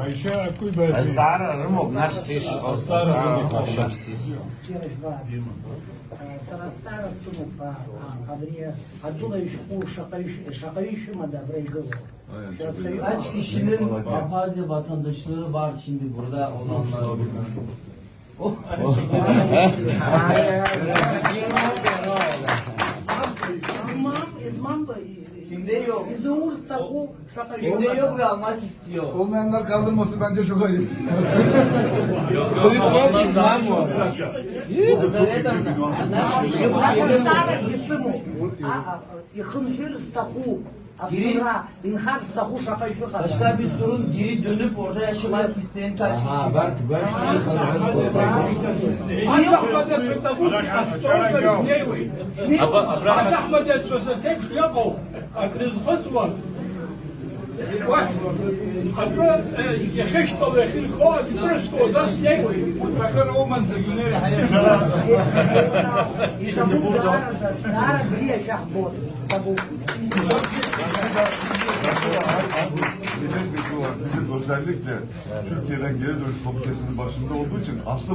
Ayşe Akkuy Bey. Zara Rımov, naš siš, naš siš. Sana старосту по мне отдала еще şakaviş mada burayı. Kaç kişinin Abhazya vatandaşlığı var şimdi burada olanlar? İzmam Kimde yok? İzur stahu şakaviş. Kimde yok ve almak istiyor. Olmayanlar kaldırması bence çok ayıp. Стара кисыму. Ихынхир стаху. Абсыра инхар стаху şakaviş. Başka bir sorun, geri dönüp orada yaşamak isteyen kaç kişi var? Sakın olmanıza günleri hayal. Стара где шахбот. Milletvekili olarak bizim özellikle Türkiye'den geri dönüş komitesinin başında olduğu için aslı